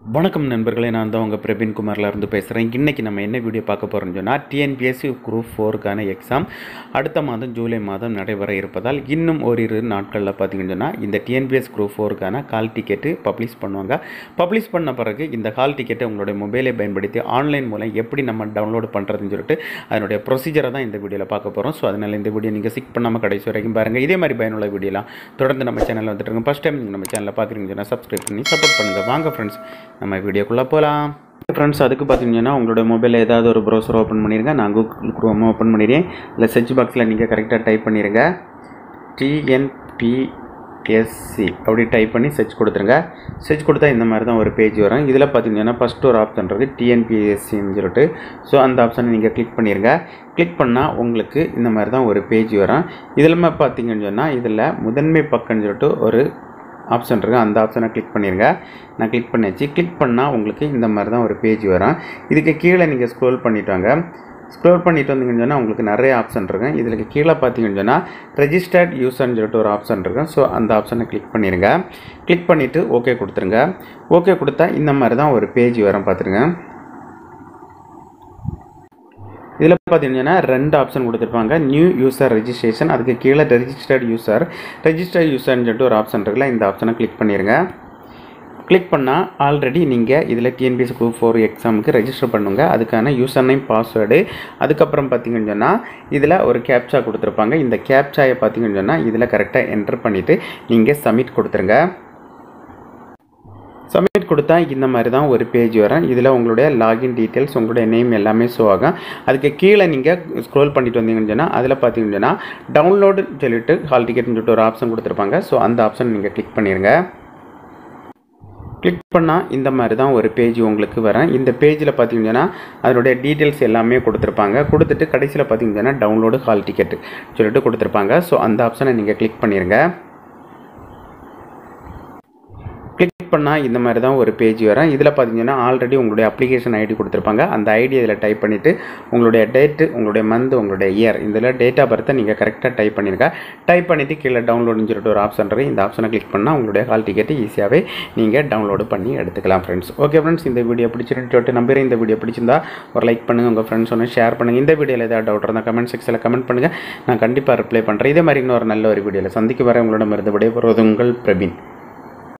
வணக்கம் நண்பர்களே, நான் தான் உங்கள் பிரவீன் குமார்லேருந்து பேசுகிறேன். இன்றைக்கி நம்ம என்ன வீடியோ பார்க்க போகிறோம்னு சொன்னால், டிஎன்பிஎஸ்சி குரூப் 4க்கான எக்ஸாம் அடுத்த மாதம் ஜூலை மாதம் நடைபெற இருப்பதால் இன்னும் ஓரிரு நாட்களில் பார்த்திங்கன்னு சொன்னால் இந்த டிஎன்பிஎஸ் குரூப் 4க்கான கால் டிக்கெட்டு பப்ளிஷ் பண்ணுவாங்க. பப்ளிஷ் பண்ண பிறகு இந்த கால் டிக்கெட்டை உங்களுடைய மொபைலை பயன்படுத்தி ஆன்லைன் மூலம் எப்படி நம்ம டவுன்லோடு பண்ணுறதுன்னு சொல்லிட்டு அதனுடைய ப்ரொசீஜரை தான் இந்த வீடியோவில் பார்க்க போகிறோம். ஸோ அதனால் இந்த வீடியோ நீங்கள் ஸ்கிப் பண்ணாமல் கடைசி வரைக்கும் பாருங்கள். இதே மாதிரி பயனுள்ள வீடியோலாம் தொடர்ந்து நம்ம சேனலில் வந்துட்டு இருக்கோம். ஃபஸ்ட் டைம் நீங்கள் நம்ம சேனலில் பார்க்குறீங்கன்னு சொன்னால் சப்ஸ்கிரைப் பண்ணி சப்போர்ட் பண்ணுங்கள். வாங்க ஃப்ரெண்ட்ஸ், நம்ம வீடியோக்குள்ளே போகலாம். ஃப்ரெண்ட்ஸ், அதுக்கு பார்த்தீங்கன்னா உங்களோட மொபைலில் ஏதாவது ஒரு ப்ரௌசர் ஓப்பன் பண்ணிடுங்க. நான் கூகுள் குரோம் ஓப்பன் பண்ணிடுறேன். இல்லை சர்ச் பாக்ஸில் நீங்கள் கரெக்டாக டைப் பண்ணிடுங்க. டிஎன்பிஎஸ்சி அப்படி டைப் பண்ணி சர்ச் கொடுத்துருங்க. சர்ச் கொடுத்தா இந்த மாதிரி தான் ஒரு பேஜ் வரும். இதில் பார்த்தீங்கன்னா ஃபஸ்ட்டு ஒரு ஆப்ஷன் இருக்குது டிஎன்பிஎஸ்சின்னு சொல்லிட்டு. ஸோ அந்த ஆப்ஷனை நீங்கள் கிளிக் பண்ணிடுங்க. கிளிக் பண்ணால் உங்களுக்கு இந்த மாதிரி தான் ஒரு பேஜ் வரும். இதில் பார்த்தீங்கன்னு சொன்னால் இதில் முதன்மை பக்கம்னு சொல்லிட்டு ஒரு ஆப்ஷன் இருக்குது. அந்த ஆப்ஷனை கிளிக் பண்ணிடுங்க. நான் கிளிக் பண்ணியாச்சு. கிளிக் பண்ணால் உங்களுக்கு இந்த மாதிரி தான் ஒரு பேஜ் வரும். இதுக்கு கீழே நீங்கள் ஸ்க்ரோல் பண்ணிட்டு வாங்க. ஸ்க்ரோல் பண்ணிட்டு வந்தீங்கன்னு சொன்னால் உங்களுக்கு நிறைய ஆப்ஷன் இருக்குது. இதில் கீழே பார்த்தீங்கன்னு சொன்னால் ரெஜிஸ்டர்ட் யூசர்னு சொல்லிட்டு ஒரு ஆப்ஷன் இருக்குது. ஸோ அந்த ஆப்ஷனை கிளிக் பண்ணிடுங்க. கிளிக் பண்ணிவிட்டு ஓகே கொடுத்துருங்க. ஓகே கொடுத்தா இந்த மாதிரி தான் ஒரு பேஜ் வரும். பார்த்துருங்க. இதில் பார்த்தீங்கன்னா ரெண்டு ஆப்ஷன் கொடுத்துருப்பாங்க. நியூ யூசர் ரெஜிஸ்ட்ரேஷன், அதுக்கு கீழே ரெஜிஸ்டர்ட் யூசர்னு சொல்லிட்டு ஒரு ஆப்ஷன் இருக்குல்ல, இந்த ஆப்ஷனை கிளிக் பண்ணிடுங்க. கிளிக் பண்ணால் ஆல்ரெடி நீங்கள் இதில் டிஎன்பிஎஸ்சி குரூப் 4 எக்ஸாமுக்கு ரெஜிஸ்டர் பண்ணுங்க. அதுக்கான யூசர் நேம், பாஸ்வேர்டு, அதுக்கப்புறம் பார்த்தீங்கன்னு சொன்னால் இதில் ஒரு கேப்சா கொடுத்துருப்பாங்க. இந்த கேப்சாயை பார்த்தீங்கன்னு சொன்னால் இதில் கரெக்டாக என்டர் பண்ணிவிட்டு நீங்கள் சப்மிட் கொடுத்துருங்க. சப்மிட் கொடுத்தா இந்த மாதிரி தான் ஒரு பேஜ் வரும். இதில் உங்களுடைய லாகின் டீட்டெயில்ஸ், உங்களுடைய நேம் எல்லாமே ஷோ ஆகும். அதுக்கு கீழே நீங்கள் ஸ்க்ரோல் பண்ணிட்டு வந்தீங்கன்னு சொன்னால் அதில் பார்த்தீங்கன்னு சொன்னால் டவுன்லோடு சொல்லிட்டு ஹால் டிக்கெட்னு சொல்லிட்டு ஒரு ஆப்ஷன் கொடுத்துருப்பாங்க. ஸோ அந்த ஆப்ஷன் நீங்கள் கிளிக் பண்ணிடுங்க. கிளிக் பண்ணால் இந்த மாதிரி தான் ஒரு பேஜ் உங்களுக்கு வரும். இந்த பேஜில் பார்த்தீங்கன்னா அதனுடைய டீட்டெயில்ஸ் எல்லாமே கொடுத்துருப்பாங்க. கொடுத்துட்டு கடைசியில் பார்த்தீங்கன்னா டவுன்லோடு ஹால் டிக்கெட் சொல்லிட்டு கொடுத்துருப்பாங்க. ஸோ அந்த ஆப்ஷனை நீங்கள் கிளிக் பண்ணிடுங்க. கிளிக் பண்ணால் இந்த மாதிரி தான் ஒரு பேஜ் வரும். இதில் பார்த்தீங்கன்னா ஆல்ரெடி உங்களுடைய அப்ளிகேஷன் ஐடி கொடுத்துருப்பாங்க. அந்த ஐடி இதில் டைப் பண்ணிவிட்டு உங்களுடைய டேட்டு, உங்களுடைய மந்த், உங்களுடைய இயர், இதில் டேட் ஆஃப் பர்த்தை நீங்கள் கரெக்டாக டைப் பண்ணிடுங்க. டைப் பண்ணிவிட்டு கீழே டவுன்லோடுன்னு சொல்லிட்டு ஒரு ஆப்ஷன் இருக்குது. இந்த ஆப்ஷனை கிளிக் பண்ணால் உங்களுடைய ஹால் டிக்கெட்டு ஈஸியாகவே நீங்கள் டவுன்லோடு பண்ணி எடுத்துக்கலாம் ஃப்ரெண்ட்ஸ். ஓகே ஃப்ரெண்ட்ஸ், இந்த வீடியோ பிடிச்சிட்டு நம்புறேன். இந்த வீடியோ பிடிச்சிருந்தா ஒரு லைக் பண்ணுங்கள், உங்கள் ஃப்ரெண்ட்ஸ் ஒன்று ஷேர் பண்ணுங்கள். இந்த வீடியோவில் ஏதாவது டவுட் இருந்தால் கமெண்ட் செக்ஷனில் கமெண்ட் பண்ணுங்கள். நான் கண்டிப்பாக ரிப்ளை பண்ணுறேன். இதே மாதிரி இன்னொரு நல்ல ஒரு வீடியோவில் சந்திக்க வர உங்களிடமிருந்து விடைபெறுவது உங்கள் பிரவீன்.